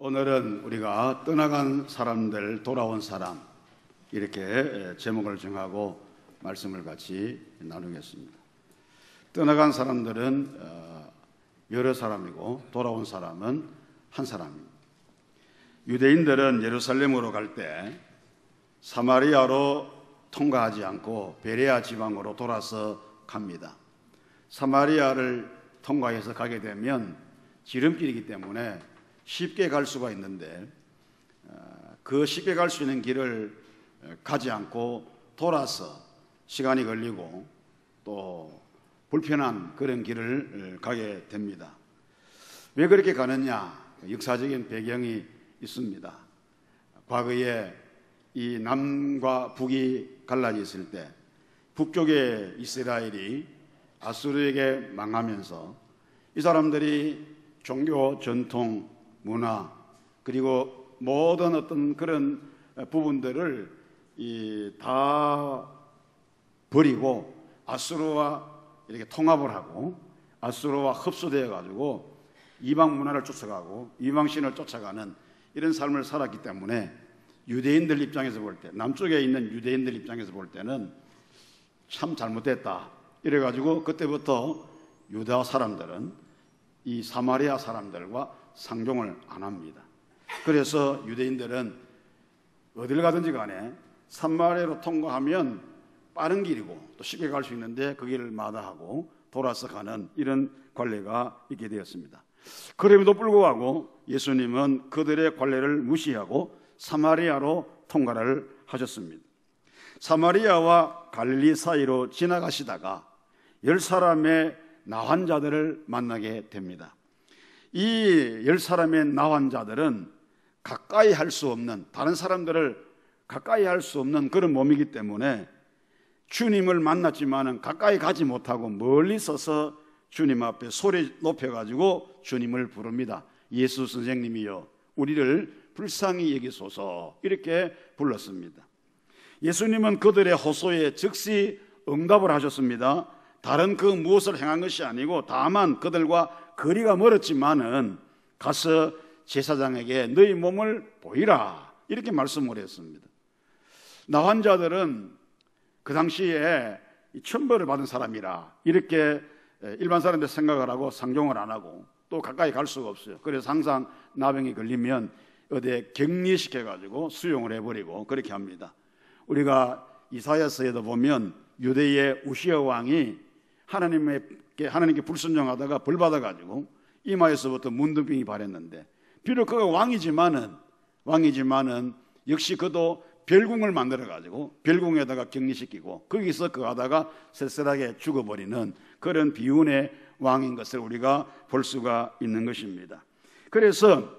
오늘은 우리가 떠나간 사람들, 돌아온 사람, 이렇게 제목을 정하고 말씀을 같이 나누겠습니다. 떠나간 사람들은 여러 사람이고 돌아온 사람은 한 사람입니다. 유대인들은 예루살렘으로 갈 때 사마리아로 통과하지 않고 베레아 지방으로 돌아서 갑니다. 사마리아를 통과해서 가게 되면 지름길이기 때문에 쉽게 갈 수가 있는데 그 쉽게 갈 수 있는 길을 가지 않고 돌아서 시간이 걸리고 또 불편한 그런 길을 가게 됩니다. 왜 그렇게 가느냐? 역사적인 배경이 있습니다. 과거에 이 남과 북이 갈라져 있을 때 북쪽의 이스라엘이 아수르에게 망하면서 이 사람들이 종교, 전통, 문화 그리고 모든 어떤 그런 부분들을 다 버리고 아수르와 이렇게 통합을 하고 아수르와 흡수되어 가지고 이방 문화를 쫓아가고 이방 신을 쫓아가는 이런 삶을 살았기 때문에 유대인들 입장에서 볼 때, 남쪽에 있는 유대인들 입장에서 볼 때는 참 잘못됐다. 이래 가지고 그때부터 유다 사람들은 이 사마리아 사람들과 상종을 안 합니다. 그래서 유대인들은 어딜 가든지 간에 사마리아로 통과하면 빠른 길이고 또 쉽게 갈 수 있는데 그 길을 마다하고 돌아서 가는 이런 관례가 있게 되었습니다. 그럼에도 불구하고 예수님은 그들의 관례를 무시하고 사마리아로 통과를 하셨습니다. 사마리아와 갈릴리 사이로 지나가시다가 10사람의 나환자들을 만나게 됩니다. 이 10사람의 나환자들은 가까이 할 수 없는, 다른 사람들을 가까이 할 수 없는 그런 몸이기 때문에 주님을 만났지만은 가까이 가지 못하고 멀리 서서 주님 앞에 소리 높여가지고 주님을 부릅니다. 예수 선생님이여 우리를 불쌍히 여기소서, 이렇게 불렀습니다. 예수님은 그들의 호소에 즉시 응답을 하셨습니다. 다른 그 무엇을 행한 것이 아니고 다만 그들과 거리가 멀었지만은 가서 제사장에게 너희 몸을 보이라, 이렇게 말씀을 했습니다. 나환자들은 그 당시에 천벌을 받은 사람이라 이렇게 일반 사람들 생각을 하고 상종을 안 하고 또 가까이 갈 수가 없어요. 그래서 항상 나병이 걸리면 어디에 격리시켜가지고 수용을 해버리고 그렇게 합니다. 우리가 이사야서에도 보면 유대의 우시아 왕이 하나님께 불순종하다가 벌받아가지고 이마에서부터 문둥병이 발했는데, 비록 그가 왕이지만은 역시 그도 별궁을 만들어가지고 별궁에다가 격리시키고 거기서 그 하다가 쓸쓸하게 죽어버리는 그런 비운의 왕인 것을 우리가 볼 수가 있는 것입니다. 그래서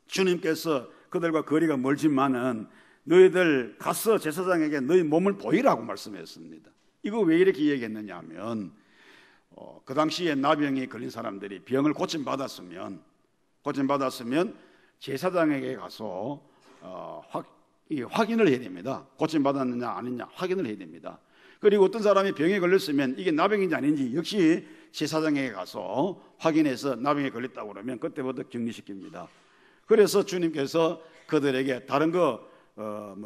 주님께서 그들과 거리가 멀지만은 너희들 가서 제사장에게 너희 몸을 보이라고 말씀했습니다. 이거 왜 이렇게 얘기했느냐 하면 그 당시에 나병이 걸린 사람들이 병을 고침받았으면 제사장에게 가서 확인을 해야 됩니다. 고침받았느냐 아니냐 확인을 해야 됩니다. 그리고 어떤 사람이 병에 걸렸으면 이게 나병인지 아닌지 역시 제사장에게 가서 확인해서 나병에 걸렸다고 그러면 그때부터 격리시킵니다. 그래서 주님께서 그들에게 다른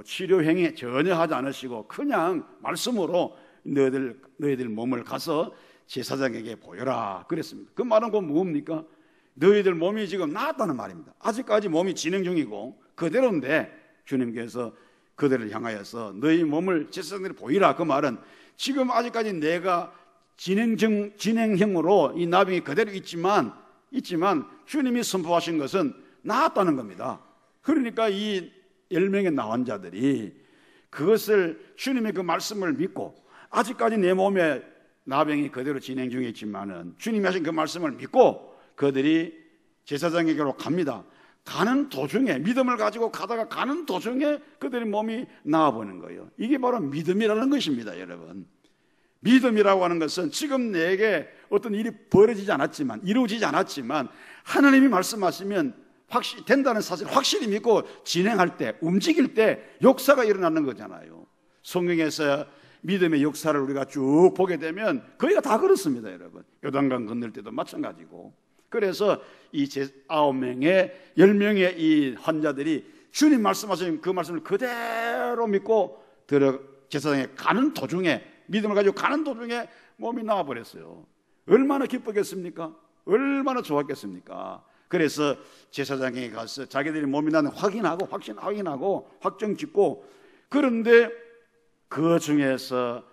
치료 행위 전혀 하지 않으시고 그냥 말씀으로 너희들 몸을 가서 제사장에게 보여라 그랬습니다. 그 말은 곧 뭡니까? 너희들 몸이 지금 나았다는 말입니다. 아직까지 몸이 진행 중이고 그대로인데 주님께서 그들을 향하여서 너희 몸을 제사장들이 보이라, 그 말은 지금 아직까지 내가 진행형으로 이 나병이 그대로 있지만 주님이 선포하신 것은 나았다는 겁니다. 그러니까 이 10명의 나환자들이 그것을 주님의 그 말씀을 믿고 아직까지 내 몸에 나병이 그대로 진행 중에 있지만은 주님이 하신 그 말씀을 믿고 그들이 제사장에게로 갑니다. 가는 도중에 믿음을 가지고 가다가 가는 도중에 그들의 몸이 나아보는 거예요. 이게 바로 믿음이라는 것입니다, 여러분. 믿음이라고 하는 것은 지금 내게 어떤 일이 이루어지지 않았지만 하나님이 말씀하시면 된다는 사실을 확실히 믿고 진행할 때, 움직일 때 역사가 일어나는 거잖아요. 성경에서 믿음의 역사를 우리가 쭉 보게 되면 거의가 다 그렇습니다, 여러분. 요단강 건널 때도 마찬가지고 그래서 이 9명의 10명의 이 환자들이 주님 말씀하신 그 말씀을 그대로 믿고 제사장에 가는 도중에, 믿음을 가지고 가는 도중에 몸이 나와버렸어요. 얼마나 기쁘겠습니까? 얼마나 좋았겠습니까? 그래서 제사장에 가서 자기들이 몸이 나는 확인하고 확정 짓고, 그런데 그 중에서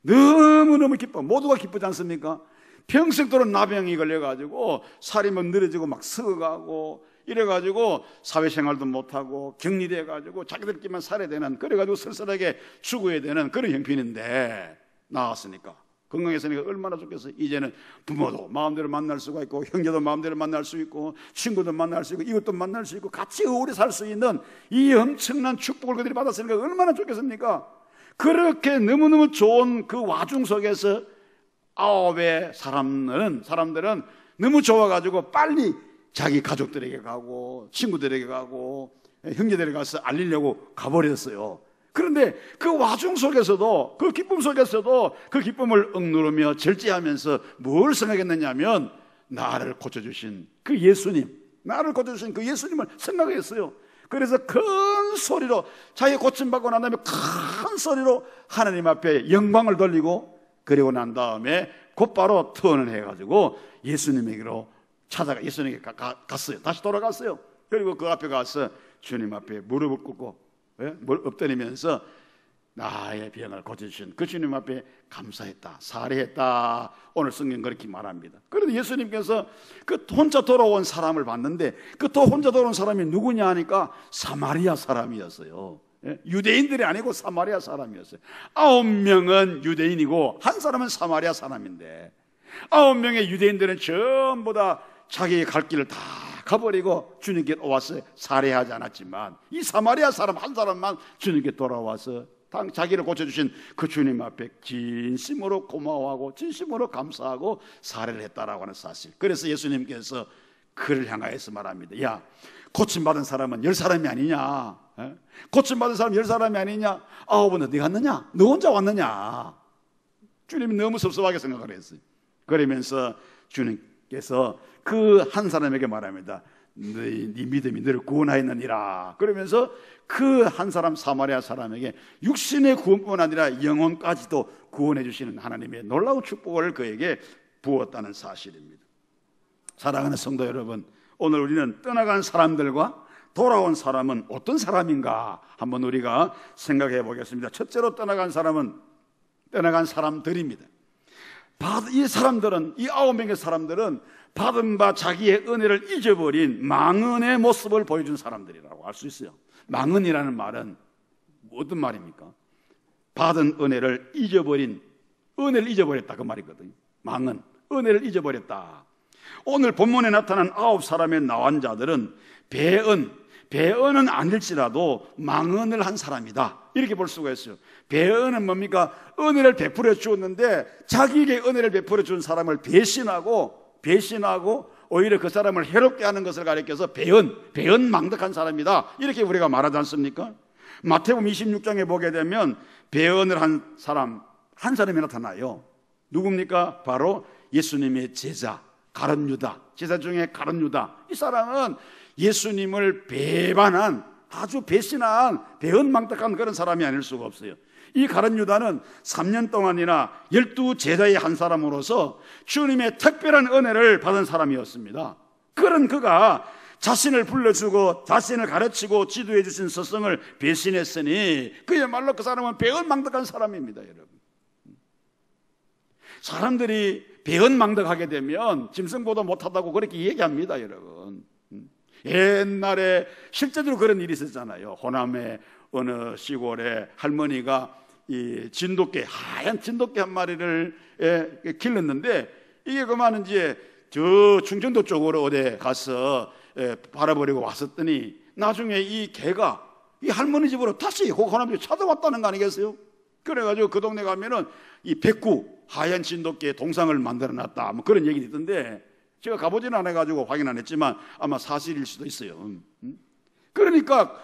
너무너무 기뻐. 모두가 기쁘지 않습니까? 평생도록 나병이 걸려가지고 살이 뭐 늘어지고 막 썩어가고 이래가지고 사회생활도 못하고 격리돼가지고 자기들끼리만 살아야 되는, 그래가지고 쓸쓸하게 죽어야 되는 그런 형편인데 나왔으니까, 건강했으니까 얼마나 좋겠어요. 이제는 부모도 마음대로 만날 수가 있고, 형제도 마음대로 만날 수 있고, 친구도 만날 수 있고, 이것도 만날 수 있고, 같이 오래 살 수 있는 이 엄청난 축복을 그들이 받았으니까 얼마나 좋겠습니까? 그렇게 너무너무 좋은 그 와중 속에서 9의 사람들은 너무 좋아가지고 빨리 자기 가족들에게 가고 친구들에게 가고 형제들에게 가서 알리려고 가버렸어요. 그런데 그 와중 속에서도, 그 기쁨 속에서도 그 기쁨을 억누르며 절제하면서 뭘 생각했느냐면, 나를 고쳐주신 그 예수님, 나를 고쳐주신 그 예수님을 생각했어요. 그래서 큰 소리로, 자기 고침받고 난 다음에 큰 소리로 하나님 앞에 영광을 돌리고, 그리고 난 다음에 곧바로 투혼을 해가지고 예수님에게로 예수님에게 갔어요. 다시 돌아갔어요. 그리고 그 앞에 가서 주님 앞에 무릎을 꿇고 엎드리면서 나의 병을 고쳐주신 그 주님 앞에 감사했다, 사례했다. 오늘 성경 그렇게 말합니다. 그런데 예수님께서 그 혼자 돌아온 사람을 봤는데, 그 또 혼자 돌아온 사람이 누구냐 하니까 사마리아 사람이었어요. 유대인들이 아니고 사마리아 사람이었어요. 9명은 유대인이고 한 사람은 사마리아 사람인데, 9명의 유대인들은 전부 다 자기의 갈 길을 다 가버리고 주님께 와서 살해하지 않았지만, 이 사마리아 사람 한 사람만 주님께 돌아와서 자기를 고쳐주신 그 주님 앞에 진심으로 고마워하고 진심으로 감사하고 살해를 했다라고 하는 사실. 그래서 예수님께서 그를 향하여서 말합니다. 야, 고침받은 사람은 10사람이 아니냐? 고침받은 사람 10사람이 아니냐? 9은 어디 갔느냐? 너 혼자 왔느냐? 주님이 너무 섭섭하게 생각을 했어요. 그러면서 주님께서 그 한 사람에게 말합니다. 네 믿음이 너를 구원하였느니라. 그러면서 그 한 사람, 사마리아 사람에게 육신의 구원뿐 아니라 영혼까지도 구원해 주시는 하나님의 놀라운 축복을 그에게 부었다는 사실입니다. 사랑하는 성도 여러분, 오늘 우리는 떠나간 사람들과 돌아온 사람은 어떤 사람인가 한번 우리가 생각해 보겠습니다. 첫째로 떠나간 사람들입니다. 이 사람들은, 이 9명의 사람들은 받은 바 자기의 은혜를 잊어버린 망언의 모습을 보여준 사람들이라고 할 수 있어요. 망언이라는 말은 어떤 말입니까? 받은 은혜를 잊어버렸다 그 말이거든요. 망언, 은혜를 잊어버렸다. 오늘 본문에 나타난 9사람의 나온 자들은 배은은 아닐지라도 망언을 한 사람이다, 이렇게 볼 수가 있어요. 배은은 뭡니까? 은혜를 베풀어 주었는데 자기에게 은혜를 베풀어 준 사람을 배신하고 오히려 그 사람을 해롭게 하는 것을 가리켜서 배은망덕한 사람이다, 이렇게 우리가 말하지 않습니까? 마태복음 26장에 보게 되면 배은을 한 사람이 나타나요. 누굽니까? 바로 예수님의 제자 가룟 유다, 제자 중에 가룟 유다. 이 사람은 예수님을 배반한, 아주 배신한, 배은망덕한 그런 사람이 아닐 수가 없어요. 이 가룟 유다는 3년 동안이나 12제자의 한 사람으로서 주님의 특별한 은혜를 받은 사람이었습니다. 그런 그가 자신을 불러주고 자신을 가르치고 지도해 주신 스승을 배신했으니 그야말로 그 사람은 배은망덕한 사람입니다. 여러분, 사람들이 배은망덕하게 되면 짐승보다 못하다고 그렇게 얘기합니다. 여러분, 옛날에 실제로 그런 일이 있었잖아요. 호남의 어느 시골에 할머니가 이 하얀 진돗개 한 마리를 길렀는데, 이게 그만 이제 저 충청도 쪽으로 어디 가서 바라버리고 왔었더니 나중에 이 개가 이 할머니 집으로 다시 호남 집에 찾아왔다는 거 아니겠어요? 그래가지고 그 동네 가면은 이 하얀 진돗개 동상을 만들어 놨다, 뭐 그런 얘기 있던데, 제가 가보지는 않아가지고 확인 안 했지만 아마 사실일 수도 있어요. 그러니까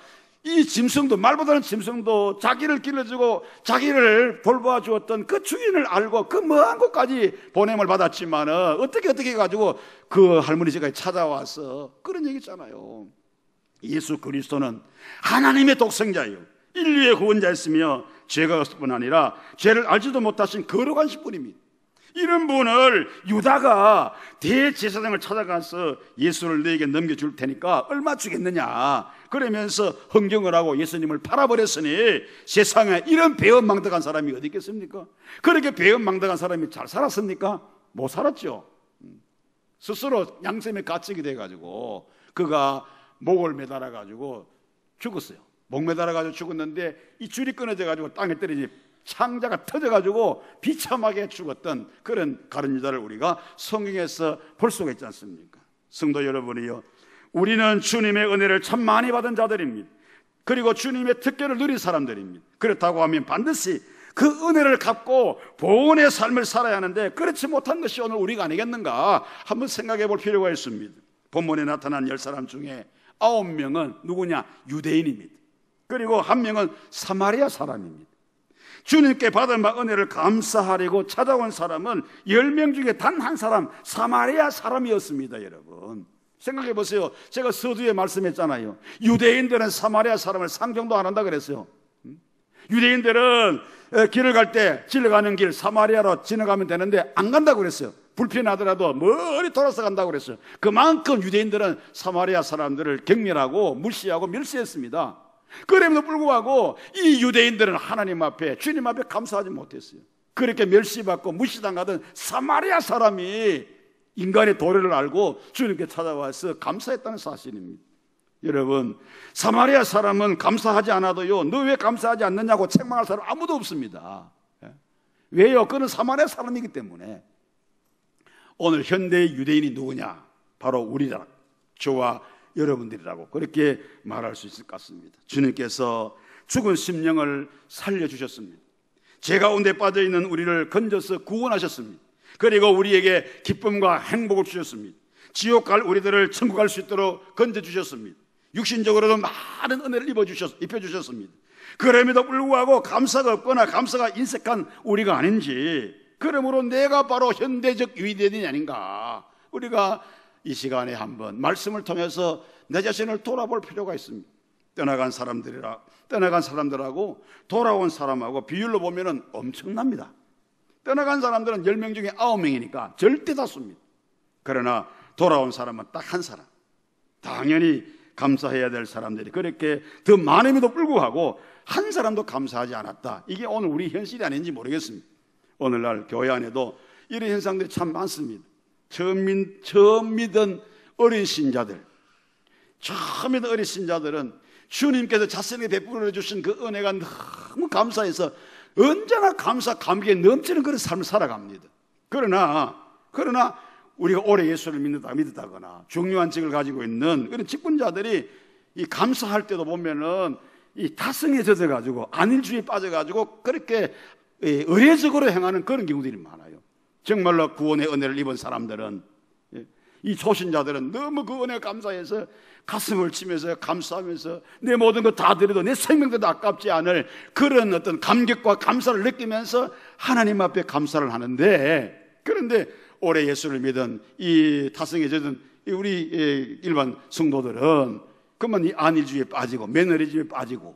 이 짐승도, 말보다는 짐승도 자기를 길러주고 자기를 돌보아 주었던 그 주인을 알고 그 먼 곳까지 보냄을 받았지만 어떻게 해가지고 그 할머니 집까지 찾아와서 그런 얘기 있잖아요. 예수 그리스도는 하나님의 독생자예요. 인류의 구원자였으며 죄가 없을 뿐 아니라 죄를 알지도 못하신 거룩한 신분입니다. 이런 분을 유다가 대제사장을 찾아가서 예수를 너에게 넘겨줄 테니까 얼마 주겠느냐 그러면서 흥정을 하고 예수님을 팔아버렸으니 세상에 이런 배은망덕한 사람이 어디 있겠습니까? 그렇게 배은망덕한 사람이 잘 살았습니까? 못 살았죠. 스스로 양심에 갇히게 돼가지고 그가 목을 매달아가지고 죽었어요. 목 매달아가지고 죽었는데 이 줄이 끊어져가지고 땅에 떨어지 창자가 터져가지고 비참하게 죽었던 그런 가룟 유다를 우리가 성경에서 볼 수가 있지 않습니까? 성도 여러분이요, 우리는 주님의 은혜를 참 많이 받은 자들입니다. 그리고 주님의 특권을 누린 사람들입니다. 그렇다고 하면 반드시 그 은혜를 갚고 보온의 삶을 살아야 하는데 그렇지 못한 것이 오늘 우리가 아니겠는가 한번 생각해 볼 필요가 있습니다. 본문에 나타난 10사람 중에 9명은 누구냐? 유대인입니다. 그리고 1명은 사마리아 사람입니다. 주님께 받은 바 은혜를 감사하려고 찾아온 사람은 10명 중에 단 한 사람, 사마리아 사람이었습니다. 여러분 생각해 보세요. 제가 서두에 말씀했잖아요. 유대인들은 사마리아 사람을 상종도 안 한다 그랬어요. 유대인들은 길을 갈 때 지나가는 길 사마리아로 지나가면 되는데 안 간다고 그랬어요. 불편하더라도 멀리 돌아서 간다고 그랬어요. 그만큼 유대인들은 사마리아 사람들을 경멸하고 무시하고 멸시했습니다. 그럼에도 불구하고 이 유대인들은 하나님 앞에, 주님 앞에 감사하지 못했어요. 그렇게 멸시받고 무시당하던 사마리아 사람이 인간의 도리를 알고 주님께 찾아와서 감사했다는 사실입니다. 여러분, 사마리아 사람은 감사하지 않아도요, 너 왜 감사하지 않느냐고 책망할 사람 아무도 없습니다. 왜요? 그는 사마리아 사람이기 때문에. 오늘 현대의 유대인이 누구냐? 바로 우리라, 저와 여러분들이라고 그렇게 말할 수 있을 것 같습니다. 주님께서 죽은 심령을 살려주셨습니다. 죄 가운데 빠져있는 우리를 건져서 구원하셨습니다. 그리고 우리에게 기쁨과 행복을 주셨습니다. 지옥 갈 우리들을 천국 갈 수 있도록 건져주셨습니다. 육신적으로도 많은 은혜를 입혀주셨습니다. 그럼에도 불구하고 감사가 없거나 감사가 인색한 우리가 아닌지, 그러므로 내가 바로 현대적 유대인이 아닌가, 우리가 이 시간에 한번 말씀을 통해서 내 자신을 돌아볼 필요가 있습니다. 떠나간 사람들하고 돌아온 사람하고 비율로 보면 엄청납니다. 떠나간 사람들은 10명 중에 9명이니까 절대 다수입니다. 그러나 돌아온 사람은 딱 한 사람, 당연히 감사해야 될 사람들이 그렇게 더 많음에도 불구하고 한 사람도 감사하지 않았다. 이게 오늘 우리 현실이 아닌지 모르겠습니다. 오늘날 교회 안에도 이런 현상들이 참 많습니다. 처음 믿은 어린 신자들, 처음 믿은 어린 신자들은 주님께서 자신에게 베풀어 주신 그 은혜가 너무 감사해서 언제나 감기에 넘치는 그런 삶을 살아갑니다. 그러나 우리가 오래 예수를 믿었다거나 중요한 직을 가지고 있는 그런 직분자들이 이 감사할 때도 보면은 이 타성에 젖어가지고 안일주의에 빠져가지고 그렇게 의례적으로 행하는 그런 경우들이 많아요. 정말로 구원의 은혜를 입은 사람들은, 이 초신자들은 너무 그 은혜에 감사해서 가슴을 치면서 감사하면서 내 모든 것 다 드려도 내 생명도 아깝지 않을 그런 어떤 감격과 감사를 느끼면서 하나님 앞에 감사를 하는데, 그런데 오래 예수를 믿은 이 타성에 젖은 우리 일반 성도들은 그만 이 안일주의에 빠지고 매너리즘에 빠지고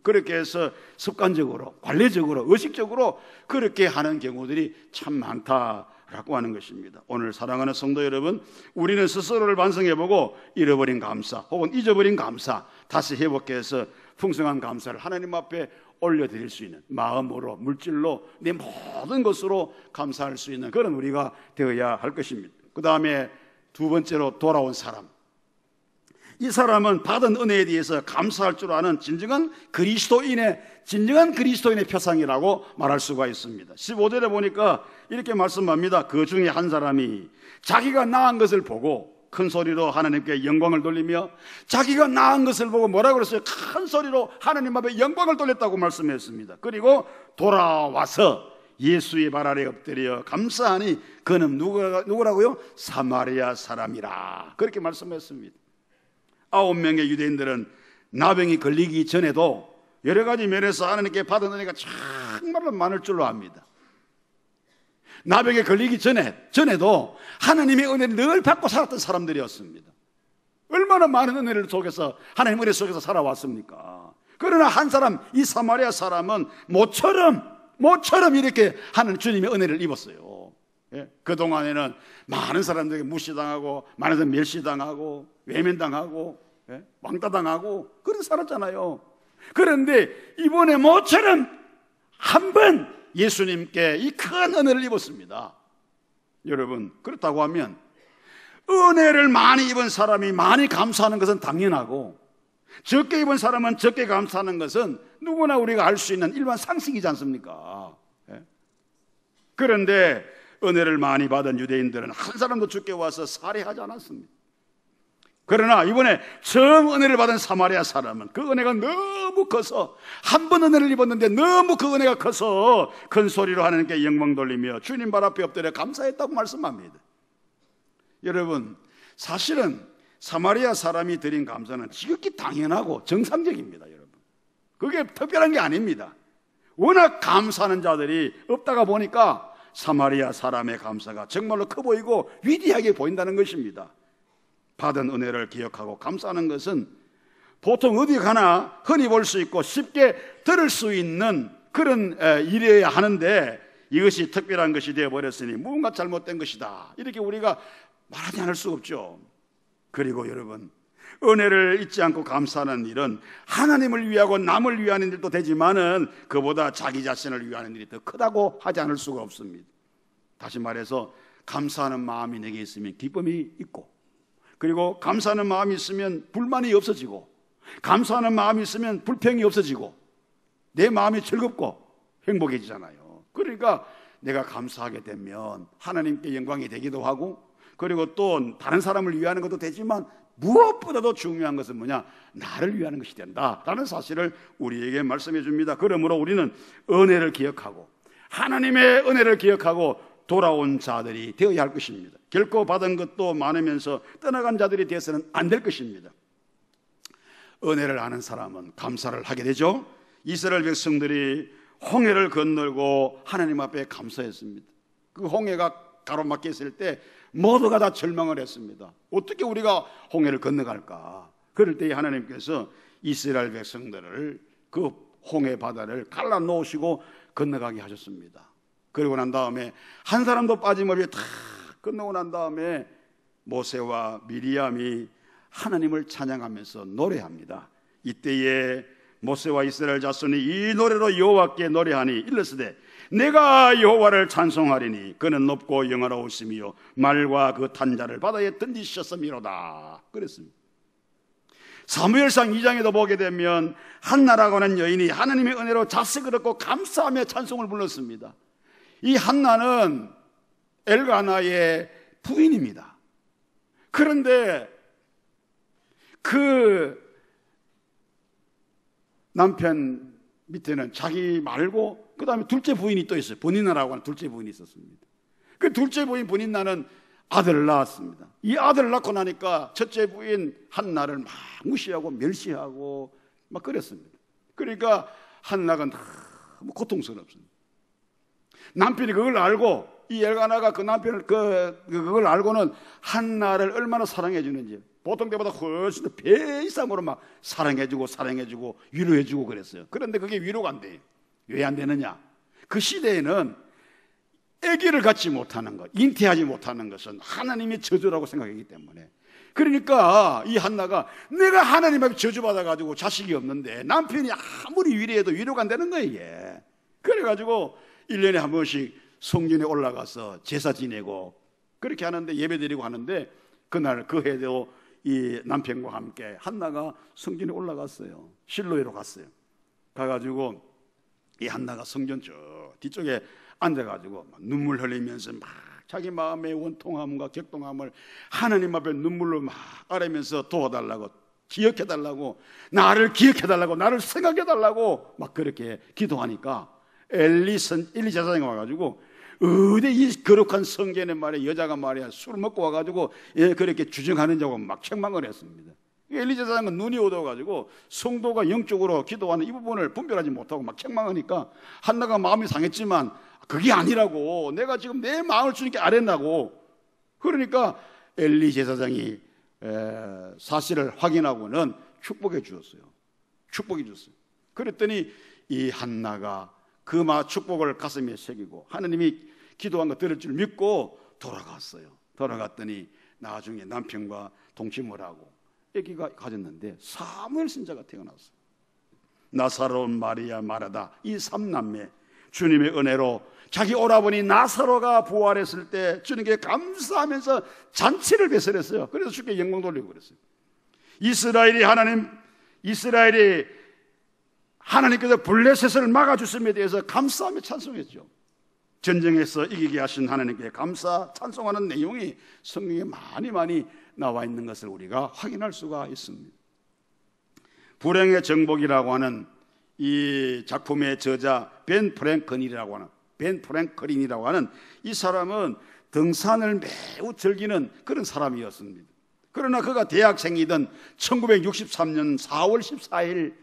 그렇게 해서 습관적으로, 관례적으로, 의식적으로 그렇게 하는 경우들이 참 많다라고 하는 것입니다. 오늘 사랑하는 성도 여러분, 우리는 스스로를 반성해보고 잃어버린 감사 혹은 잊어버린 감사 다시 회복해서 풍성한 감사를 하나님 앞에 올려드릴 수 있는, 마음으로, 물질로, 내 모든 것으로 감사할 수 있는 그런 우리가 되어야 할 것입니다. 그 다음에 두 번째로 돌아온 사람. 이 사람은 받은 은혜에 대해서 감사할 줄 아는 진정한 그리스도인의 표상이라고 말할 수가 있습니다. 15절에 보니까 이렇게 말씀합니다. 그 중에 한 사람이 자기가 낳은 것을 보고 큰 소리로 하나님께 영광을 돌리며, 자기가 낳은 것을 보고 뭐라고 그랬어요? 큰 소리로 하나님 앞에 영광을 돌렸다고 말씀했습니다. 그리고 돌아와서 예수의 발 아래 엎드려 감사하니 그는 누구라고요? 사마리아 사람이라, 그렇게 말씀했습니다. 9명의 유대인들은 나병이 걸리기 전에도 여러 가지 면에서 하나님께 받은 은혜가 정말로 많을 줄로 압니다. 나병에 걸리기 전에도 하나님의 은혜를 늘 받고 살았던 사람들이었습니다. 얼마나 많은 은혜를 속에서, 하나님의 은혜 속에서 살아왔습니까? 그러나 한 사람, 이 사마리아 사람은 모처럼 이렇게 하는 주님의 은혜를 입었어요. 예? 그동안에는 많은 사람들에게 무시당하고, 많은 사람 멸시당하고, 외면당하고, 예? 왕따당하고, 그렇게 살았잖아요. 그런데 이번에 모처럼 한 번 예수님께 이 큰 은혜를 입었습니다. 여러분, 그렇다고 하면 은혜를 많이 입은 사람이 많이 감사하는 것은 당연하고, 적게 입은 사람은 적게 감사하는 것은 누구나 우리가 알 수 있는 일반 상식이지 않습니까? 예? 그런데 은혜를 많이 받은 유대인들은 한 사람도 주께 와서 살해하지 않았습니다. 그러나 이번에 처음 은혜를 받은 사마리아 사람은 그 은혜가 너무 커서, 한 번 은혜를 입었는데 너무 그 은혜가 커서 큰 소리로 하나님께 영광 돌리며 주님 발 앞에 엎드려 감사했다고 말씀합니다. 여러분, 사실은 사마리아 사람이 드린 감사는 지극히 당연하고 정상적입니다. 여러분, 그게 특별한 게 아닙니다. 워낙 감사하는 자들이 없다가 보니까 사마리아 사람의 감사가 정말로 커 보이고 위대하게 보인다는 것입니다. 받은 은혜를 기억하고 감사하는 것은 보통 어디 가나 흔히 볼 수 있고 쉽게 들을 수 있는 그런 일이어야 하는데, 이것이 특별한 것이 되어버렸으니 무언가 잘못된 것이다, 이렇게 우리가 말하지 않을 수 없죠. 그리고 여러분, 은혜를 잊지 않고 감사하는 일은 하나님을 위하고 남을 위하는 일도 되지만은 그보다 자기 자신을 위하는 일이 더 크다고 하지 않을 수가 없습니다. 다시 말해서 감사하는 마음이 내게 있으면 기쁨이 있고, 그리고 감사하는 마음이 있으면 불만이 없어지고, 감사하는 마음이 있으면 불평이 없어지고, 내 마음이 즐겁고 행복해지잖아요. 그러니까 내가 감사하게 되면 하나님께 영광이 되기도 하고, 그리고 또 다른 사람을 위하는 것도 되지만 무엇보다도 중요한 것은 뭐냐? 나를 위하는 것이 된다라는 사실을 우리에게 말씀해 줍니다. 그러므로 우리는 은혜를 기억하고, 하나님의 은혜를 기억하고 돌아온 자들이 되어야 할 것입니다. 결코 받은 것도 많으면서 떠나간 자들이 되어서는 안 될 것입니다. 은혜를 아는 사람은 감사를 하게 되죠. 이스라엘 백성들이 홍해를 건널고 하나님 앞에 감사했습니다. 그 홍해가 가로막혀 있을 때 모두가 다 절망을 했습니다. 어떻게 우리가 홍해를 건너갈까? 그럴 때 하나님께서 이스라엘 백성들을 그 홍해 바다를 갈라놓으시고 건너가게 하셨습니다. 그리고 난 다음에 한 사람도 빠짐없이 다 끝나고 난 다음에 모세와 미리암이 하나님을 찬양하면서 노래합니다. 이때에 모세와 이스라엘 자손이 이 노래로 여호와께 노래하니 일렀으되 내가 여호와를 찬송하리니 그는 높고 영화로우시며 말과 그 탄자를 바다에 던지셨음이로다 그랬습니다. 사무엘상 2장에도 보게 되면 한나라고 하는 여인이 하나님의 은혜로 자식을 얻고 감사하며 찬송을 불렀습니다. 이 한나는 엘가나의 부인입니다. 그런데 그 남편 밑에는 자기 말고 그 다음에 둘째 부인이 또 있어요. 버니나라고 하는 둘째 부인이 있었습니다. 그 둘째 부인 버니나는 아들을 낳았습니다. 이 아들을 낳고 나니까 첫째 부인 한나를 막 무시하고 멸시하고 막 그랬습니다. 그러니까 한나가 너무 고통스럽습니다. 남편이 그걸 알고, 이 엘가나가 그 남편을 그걸 알고는 한나를 얼마나 사랑해 주는지 보통 때보다 훨씬 더 배 이상으로 막 사랑해주고 위로해주고 그랬어요. 그런데 그게 위로가 안 돼요. 왜 안 되느냐? 그 시대에는 아기를 갖지 못하는 것, 잉태하지 못하는 것은 하나님의 저주라고 생각했기 때문에, 그러니까 이 한나가 내가 하나님 앞에 저주받아가지고 자식이 없는데 남편이 아무리 위로해도 위로가 안 되는 거예요. 이게. 그래가지고 1년에 한 번씩 성전에 올라가서 제사 지내고 그렇게 하는데, 예배드리고 하는데, 그날 그 해도 이 남편과 함께 한나가 성전에 올라갔어요. 실로에로 갔어요. 가가지고 이 한나가 성전 저 뒤쪽에 앉아가지고 눈물 흘리면서 막 자기 마음의 원통함과 격동함을 하나님 앞에 눈물로 막 아뢰면서 도와달라고, 기억해달라고, 나를 기억해달라고, 나를 생각해달라고 막 그렇게 기도하니까 엘리 제사장이 와가지고 어디 이 거룩한 성전에 말이야 여자가 말이야 술을 먹고 와가지고 그렇게 주정하는 자고 막 책망을 했습니다. 엘리 제사장은 눈이 어두워가지고 성도가 영적으로 기도하는 이 부분을 분별하지 못하고 막 책망하니까 한나가 마음이 상했지만 그게 아니라고, 내가 지금 내 마음을 주님께 아뢰나고. 그러니까 엘리 제사장이 사실을 확인하고는 축복해 주었어요. 축복해 줬어요. 그랬더니 이 한나가 그 축복을 가슴에 새기고 하나님이 기도한 거 들을 줄 믿고 돌아갔어요. 돌아갔더니 나중에 남편과 동침을 하고 아기가 가졌는데 사무엘 선자가 태어났어요. 나사로운 마리아 마르다, 이 삼남매 주님의 은혜로 자기 오라버니 나사로가 부활했을 때 주님께 감사하면서 잔치를 배설했어요. 그래서 주께 영광 돌리고 그랬어요. 이스라엘이 하나님께서 블레셋을 막아주심에 대해서 감사하며 찬송했죠. 전쟁에서 이기게 하신 하나님께 감사 찬송하는 내용이 성경에 많이 나와 있는 것을 우리가 확인할 수가 있습니다. 불행의 정복이라고 하는 이 작품의 저자 벤 프랭클린이라고 하는 이 사람은 등산을 매우 즐기는 그런 사람이었습니다. 그러나 그가 대학생이던 1963년 4월 14일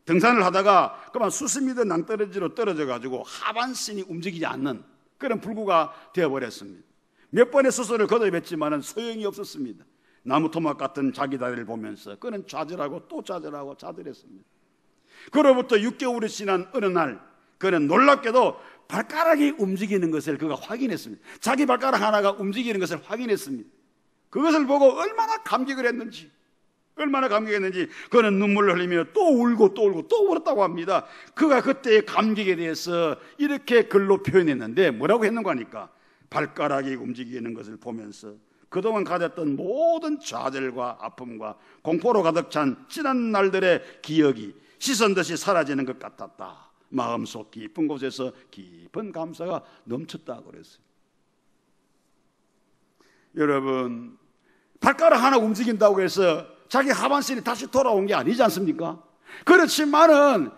등산을 하다가 그만 수십 미터 낭떠러지로 떨어져가지고 하반신이 움직이지 않는 그런 불구가 되어버렸습니다. 몇 번의 수술을 거듭했지만 소용이 없었습니다. 나무 토막 같은 자기 다리를 보면서 그는 좌절하고 또 좌절하고 좌절했습니다. 그로부터 6개월이 지난 어느 날 그는 놀랍게도 발가락이 움직이는 것을 그가 확인했습니다. 자기 발가락 하나가 움직이는 것을 확인했습니다. 그것을 보고 얼마나 감격을 했는지 그는 눈물을 흘리며 또 울고 울었다고 합니다. 그가 그때의 감격에 대해서 이렇게 글로 표현했는데 뭐라고 했는가 하니까 발가락이 움직이는 것을 보면서 그동안 가졌던 모든 좌절과 아픔과 공포로 가득 찬 지난 날들의 기억이 씻은 듯이 사라지는 것 같았다. 마음속 깊은 곳에서 깊은 감사가 넘쳤다 그랬어요. 여러분, 발가락 하나 움직인다고 해서 자기 하반신이 다시 돌아온 게 아니지 않습니까? 그렇지만은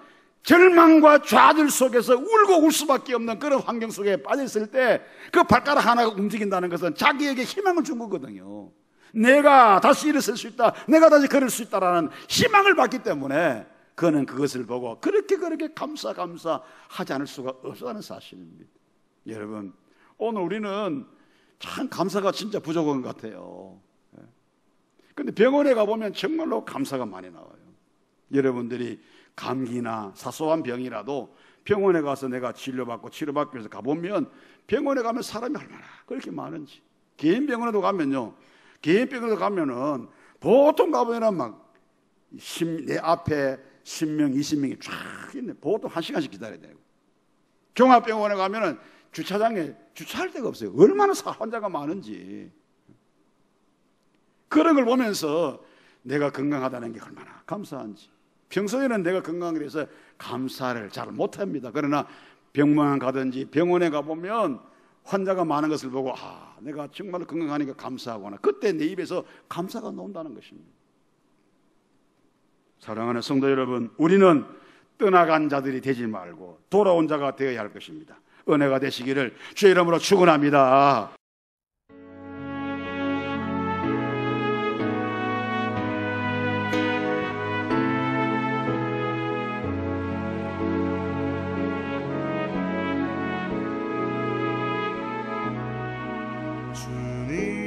절망과 좌절 속에서 울고 울 수밖에 없는 그런 환경 속에 빠졌을 때 그 발가락 하나가 움직인다는 것은 자기에게 희망을 준 거거든요. 내가 다시 일어설 수 있다, 내가 다시 걸을 수 있다라는 희망을 받기 때문에 그는 그것을 보고 그렇게 감사하지 않을 수가 없다는 사실입니다. 여러분, 오늘 우리는 참 감사가 진짜 부족한 것 같아요. 근데 병원에 가보면 정말로 감사가 많이 나와요. 여러분들이 감기나 사소한 병이라도 병원에 가서 내가 치료받기 위해서 가보면 병원에 가면 사람이 얼마나 그렇게 많은지. 개인 병원에도 가면은 보통 가보면 막 내 앞에 10명, 20명이 쫙 있네. 보통 1시간씩 기다려야 되고. 종합병원에 가면은 주차장에 주차할 데가 없어요. 얼마나 환자가 많은지. 그런 걸 보면서 내가 건강하다는 게 얼마나 감사한지. 평소에는 내가 건강에 대해서 감사를 잘 못합니다. 그러나 병원 가든지 병원에 가보면 환자가 많은 것을 보고 내가 정말 건강하니까 감사하구나. 그때 내 입에서 감사가 나온다는 것입니다. 사랑하는 성도 여러분, 우리는 떠나간 자들이 되지 말고 돌아온 자가 되어야 할 것입니다. 은혜가 되시기를 주의 이름으로 축원합니다. 주님